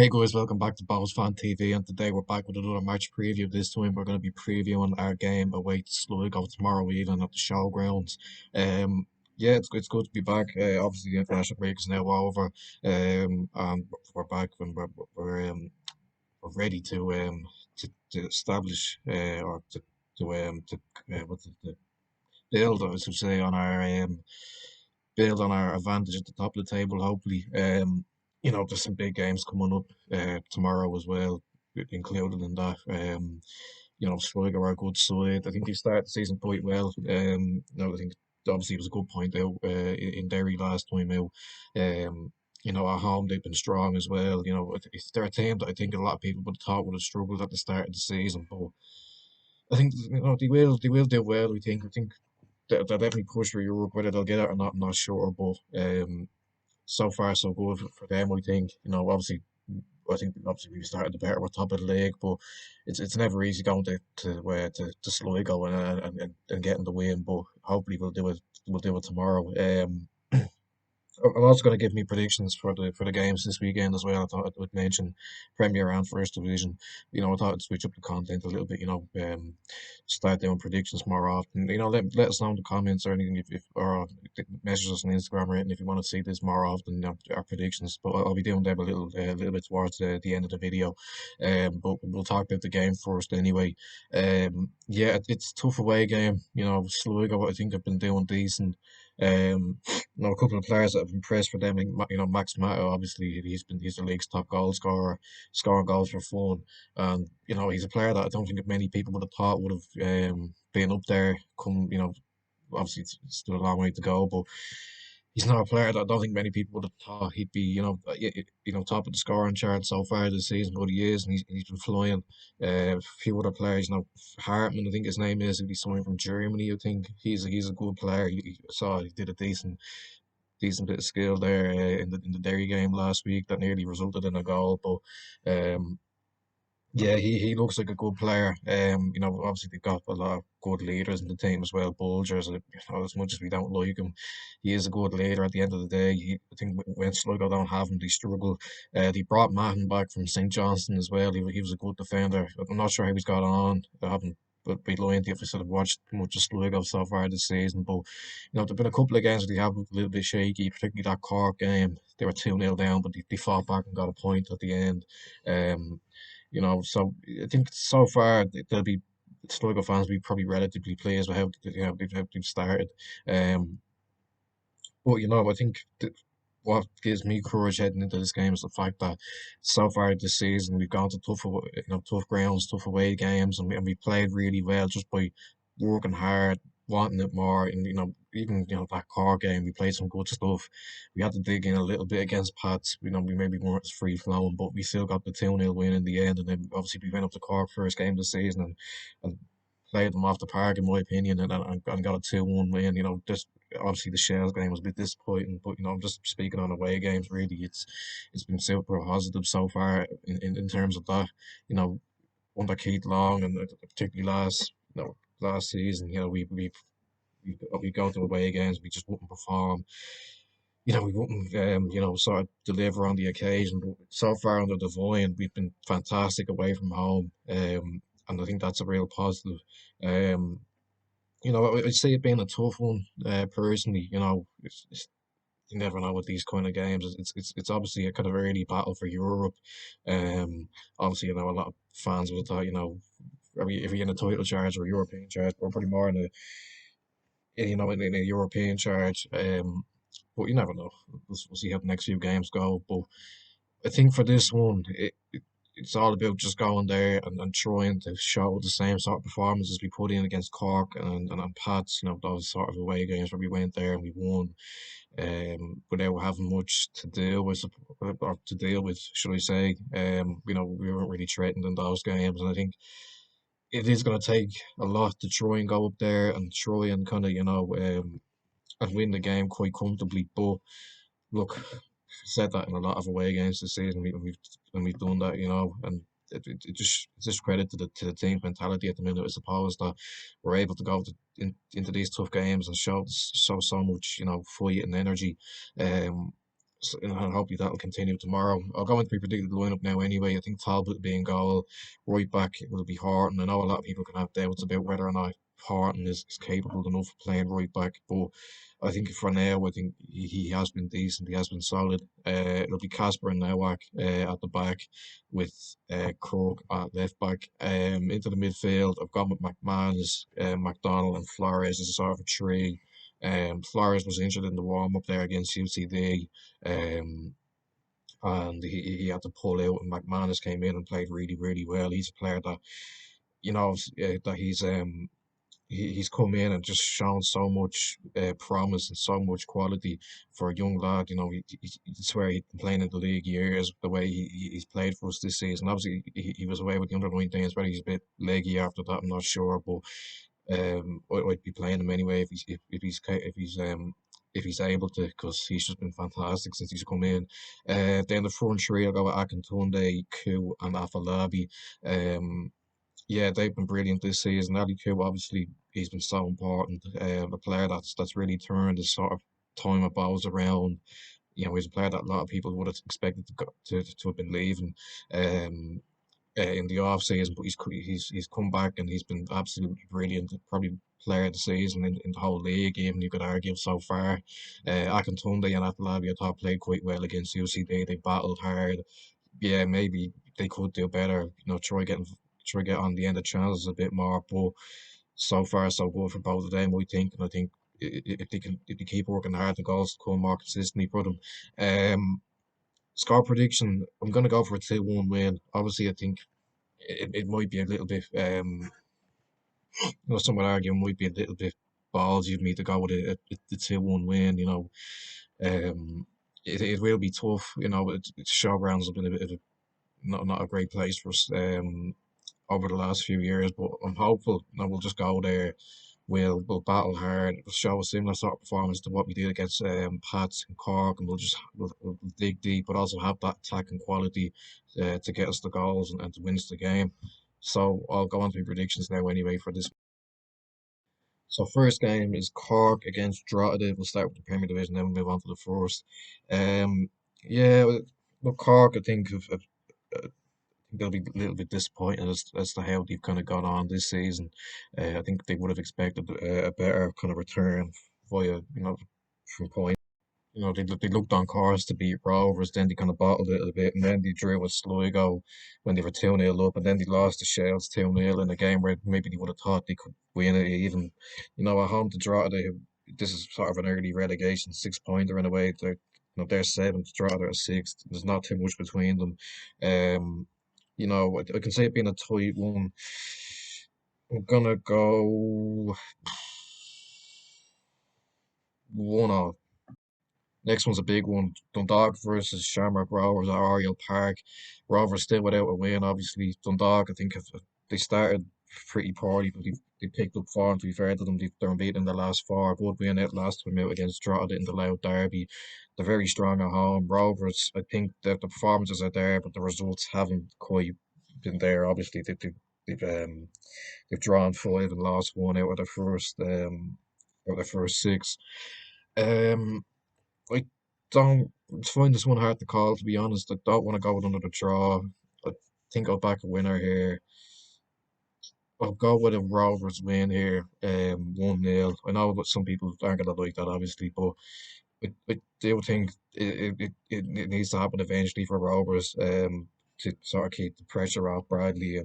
Hey guys, welcome back to Bows Fan TV, and today we're back with another match preview. This time we're going to be previewing our game away to Sligo tomorrow evening at the showgrounds. Um, yeah, it's good to be back. Obviously the international break is now over, and we're back and we're ready to establish or what's it, to build, I should say, on our build on our advantage at the top of the table, hopefully. There's some big games coming up tomorrow as well, included in that. Sligo are a good side. I think they started the season quite well. I think obviously it was a good point out in Derry last time out. At home they've been strong as well. They're a team that I think a lot of people would have thought would have struggled at the start of the season, but I think they will do well. I think they'll definitely push for Europe. Whether they'll get it or not, I'm not sure. But so far so good for them. I think we started the better. We're top of the league, but it's never easy going to Sligo and getting the win. But hopefully we'll do it. We'll do it tomorrow. I'm also going to give me predictions for the games this weekend as well. I thought I would mention Premier and First Division. I thought I'd switch up the content a little bit. Start doing predictions more often. Let us know in the comments or anything if or message us on Instagram or anything if you want to see this more often. Our predictions, but I'll be doing them a little bit towards the end of the video. But we'll talk about the game first anyway. Yeah, it's a tough away game. Sligo, I think have been doing decent. A couple of players that have impressed for them. Max Mato, obviously, he's the league's top goal scorer, scoring goals for fun, and he's a player that I don't think many people would have thought would have been up there. Obviously it's still a long way to go, but he's not a player that I don't think many people would have thought he'd be, top of the scoring chart so far this season, but he is, and he's been flying. A few other players, Hartman, I think his name is, he's someone from Germany. I think he's a good player. I saw he did a decent bit of skill there in the Derry game last week that nearly resulted in a goal, but yeah, he looks like a good player. Obviously they've got a lot of good leaders in the team as well. Bulgers, as much as we don't like him, he is a good leader. At the end of the day, I think when Sligo don't have him, they struggle. They brought Mahon back from St Johnstone as well. He was a good defender. I'm not sure how he's got on. I haven't. But be lying to you if I sort of watched much of Sligo so far this season. But there've been a couple of games that they have a little bit shaky, particularly that Cork game. They were 2-0 down, but they fought back and got a point at the end. Um, so I think so far they'll be Sligo fans will be probably relatively pleased with how they've started. Um, but I think what gives me courage heading into this game is the fact that so far this season we've gone to tough grounds, tough away games, and we played really well just by working hard, wanting it more, and even that core game we played some good stuff. We had to dig in a little bit against Pats. We maybe weren't as free flowing, but we still got the 2-0 win in the end, and then obviously we went up to Cork first game of the season and played them off the park in my opinion, and got a 2-1 win. Just obviously the Shells game was a bit disappointing, but I'm just speaking on away games. Really, it's been super positive so far in terms of that. Under Keith Long and particularly last season, we go to away games, we just wouldn't perform. We wouldn't, sort of deliver on the occasion. But so far under Divine, we've been fantastic away from home, and I think that's a real positive. Um, I'd say it being a tough one, personally. You never know with these kind of games. It's obviously a kind of early battle for Europe. Obviously, a lot of fans would have thought, if you're in a title charge or a European charge, or pretty more in a European charge. But you never know. We'll see how the next few games go. But I think for this one, it's all about just going there and trying to show the same sort of performances we put in against Cork and Pats, those sort of away games where we went there and we won, without having much to deal with, or to deal with, should I say. We weren't really threatened in those games, and I think it is going to take a lot to try and go up there and try and kind of, and win the game quite comfortably. But look, I've said that in a lot of away games this season, we've done that, and it's just credit to the team mentality at the minute, I suppose, that we're able to go into these tough games and show so much, fight and energy. Um, And hopefully that'll continue tomorrow. I'll go into my predicted lineup now anyway. I think Talbot will be in goal. Right back will be Horton. I know a lot of people can have doubts about whether or not Horton is capable enough of playing right back, but I think for now, I think he has been decent. He has been solid. It'll be Casper and Nowak at the back with Crook at left back. Into the midfield, I've gone with McManus, McDonald, and Flores as a sort of a three. Flores was injured in the warm up there against UCD, um, and he had to pull out. And McManus came in and played really, really well. He's a player that that he's come in and just shown so much promise and so much quality for a young lad. I swear he's been playing in the league years. The way he's played for us this season. Obviously, he was away with the under 19s, but he's a bit leggy after that. I'm not sure, but I'd be playing him anyway if he's able to, because he's just been fantastic since he's come in. Then the front three, I'll go with Akintunde, Ku, and Afalabi. Um, yeah, they've been brilliant this season. Ali Q, obviously, he's been so important. A player that's really turned his sort of time of balls around. He's a player that a lot of people would have expected to have been leaving um, in the off season, but he's come back and he's been absolutely brilliant. Probably player of the season in the whole league, even you could argue so far. Akintunde and Atalabi, I thought played quite well against UCD. They battled hard. Yeah, maybe they could do better. Try get on the end of chances a bit more. But so far, so good for both of them, I think. And I think if they keep working hard, the goals come more consistently for them. Um, Score prediction, I'm gonna go for a 2-1 win. Obviously, I think it might be a little bit. Some would argue it might be a little bit ballsy of me to go with a 2-1 win. It will be tough. Showgrounds have been a bit of a not a great place for us over the last few years, but I'm hopeful that we'll just go there. We'll battle hard. We'll show a similar sort of performance to what we did against Pats and Cork, and we'll dig deep, but also have that attacking quality to get us the goals and to win us the game. So I'll go on to my predictions now anyway for this. So first game is Cork against Drogheda. We'll start with the Premier Division, then we'll move on to the first. Um, yeah, with Cork, I think they'll be a little bit disappointed as to how they've kind of gone on this season. I think they would have expected a better kind of return via, from points. They looked on course to beat Rovers, then they kind of bottled it a little bit, and then they drew with Sligo when they were 2-0 up, and then they lost to Shells 2-0 in a game where maybe they would have thought they could win it even. At home to Drogheda, this is sort of an early relegation 6 pointer in a way. They're seventh, Drogheda are sixth. There's not too much between them. I can say it being a tight one. I'm gonna go 1-0. Next one's a big one. Dundalk versus Shamrock Rovers at Oriel Park. Rovers still without a win, obviously. Dundalk, I think, they started pretty poorly, but they picked up form. To be fair to them, they're unbeaten in the last four. Good win out last time out against Drogheda in the Loud Derby. They're very strong at home. Rovers, I think that the performances are there, but the results haven't quite been there. Obviously, they've they've drawn five and lost one out of their first six. Um, I don't find this one hard to call, to be honest. I don't want to go with another draw. I think I'll back a winner here. I'll go with a Rovers win here, 1-0. I know that some people aren't going to like that, obviously, but I do think it needs to happen eventually for Rovers to sort of keep the pressure off Bradley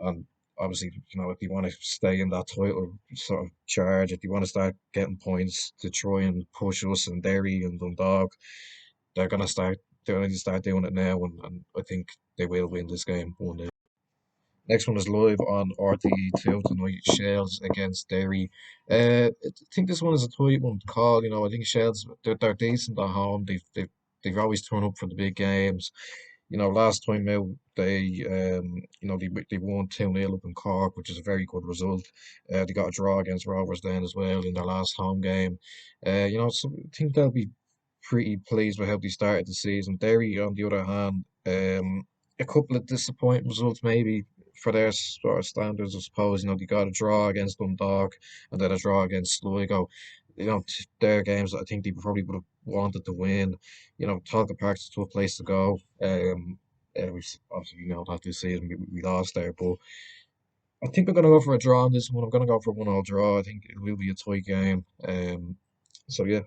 and obviously, if you want to stay in that title sort of charge, if you want to start getting points to try and push us and Derry and Dundalk, they're gonna start. They're going to start doing it now, and I think they will win this game 1-0. Next one is live on RTE2 tonight. Shells against Derry. I think this one is a tight one to call. I think Shells they're decent at home. They've always turned up for the big games. Last time out they won 2-0 up in Cork, which is a very good result. They got a draw against Rovers then as well in their last home game. So I think they'll be pretty pleased with how they started the season. Derry, on the other hand, a couple of disappointing results maybe for their sort of standards, I suppose. They got a draw against Dundalk and then a draw against Sligo. Their games that I think they probably wanted to win. Talking Park's a tough place to go. We've obviously that this season we lost there, but I think I'm gonna go for a draw on this one. I'm gonna go for a 1-1 draw. I think it will be a tight game. So yeah,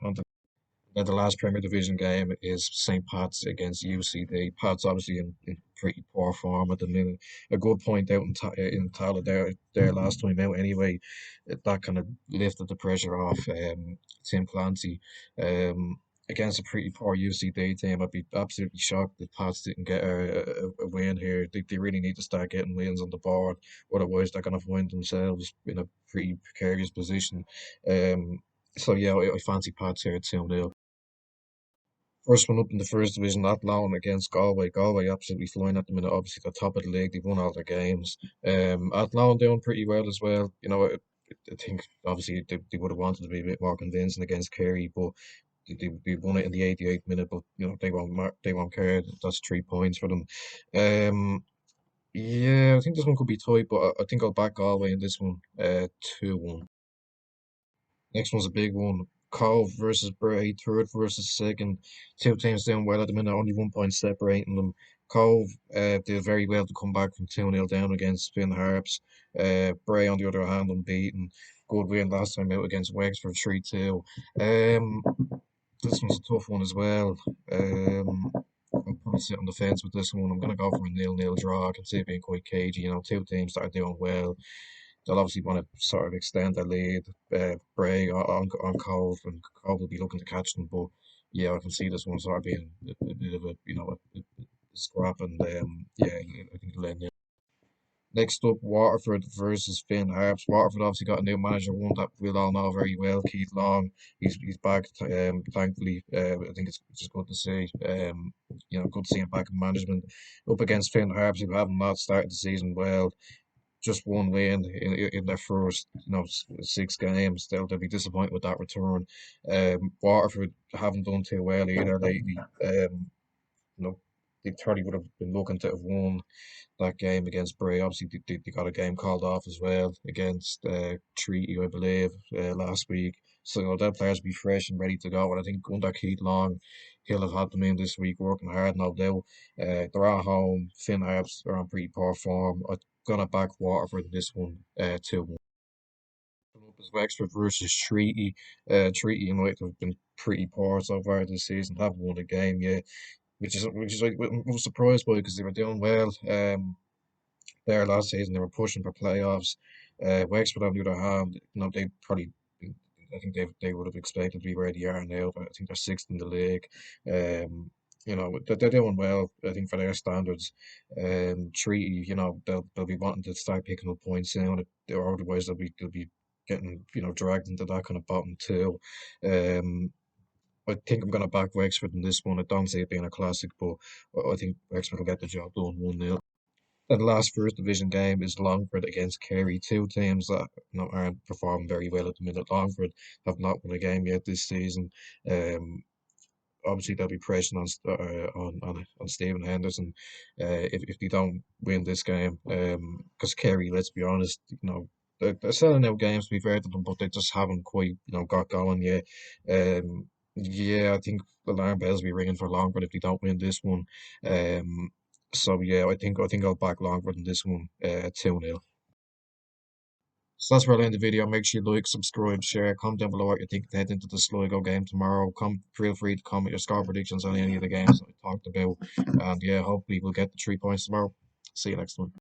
then the last Premier Division game is St. Pat's against UCD. Pat's obviously in pretty poor form at the minute. A good point out in Tala there last time out anyway. That kind of lifted the pressure off Tim Clancy. Um, Against a pretty poor UCD team, I'd be absolutely shocked if Pats didn't get a win here. They really need to start getting wins on the board, otherwise they're going to find themselves in a pretty precarious position. Um, so yeah, I fancy Pats here at 2-0. First one up in the first division, Athlone against Galway. Galway absolutely flying at the minute. Obviously, the top of the league. They've won all their games. Athlone doing pretty well as well. I think obviously they would have wanted to be a bit more convincing against Kerry, but they won it in the 88th minute. But they won't care. That's 3 points for them. Um, yeah, I think this one could be tight, but I think I'll back Galway in this one. 2-1. Next one's a big one. Cove versus Bray, third versus second. Two teams doing well at the minute, only 1 point separating them. Cove did very well to come back from 2-0 down against Finn Harps. Bray, on the other hand, unbeaten. Good win last time out against Wexford 3-2. Um, this one's a tough one as well. I'll probably sit on the fence with this one. I'm going to go for a 0-0 draw. I can see it being quite cagey. Two teams that are doing well. They'll obviously want to sort of extend their lead, Bray on Cove, and Cove will be looking to catch them. But yeah, I can see this one sort of being a bit of a scrap, and yeah, I think it'll end. Next up, Waterford versus Finn Harps. Waterford obviously got a new manager, one that we'll all know very well, Keith Long. He's back, thankfully. I think it's just good to see. Good to see him back in management. Up against Finn Harps, who have not started the season well, just one win in their first 6 games. They'll be disappointed with that return. Waterford haven't done too well either lately. You know, they probably would have been looking to have won that game against Bray. Obviously, they got a game called off as well against Treaty, I believe, last week. So their players will be fresh and ready to go. And I think under Keith Long, he'll have had them in this week working hard, no doubt. They're at home. Finn Harps are on pretty poor form. I'm gonna back Waterford in this one, 2-1. Up as Wexford versus Treaty. Treaty United have been pretty poor so far this season. Haven't won a game yet, which is like, I was surprised by because they were doing well. There last season. They were pushing for playoffs. Wexford, on the other hand, they probably, I think they would have expected to be where they are now, but I think they're sixth in the league. They're doing well, I think, for their standards. Treaty, they'll be wanting to start picking up points soon, or otherwise they'll be getting dragged into that kind of bottom two. Um, I think I'm going to back Wexford in this one. I don't see it being a classic, but I think Wexford will get the job done 1-0. And the last first division game is Longford against Kerry. Two teams that aren't performing very well at the minute. Longford have not won a game yet this season. Um, Obviously they'll be pressing on Stephen Henderson if they don't win this game. Because Kerry, let's be honest, they're selling out games to be fair to them, but they just haven't quite got going yet. Yeah, I think alarm bells will be ringing for Longford if they don't win this one. Um, so yeah, I think I'll back Longford in this one, 2-0. So that's where I'll end the video. Make sure you like, subscribe, share, comment down below what you think head into the Sligo game tomorrow. Feel free to comment your score predictions on any of the games that I talked about. And yeah, hopefully we'll get the 3 points tomorrow. See you next time.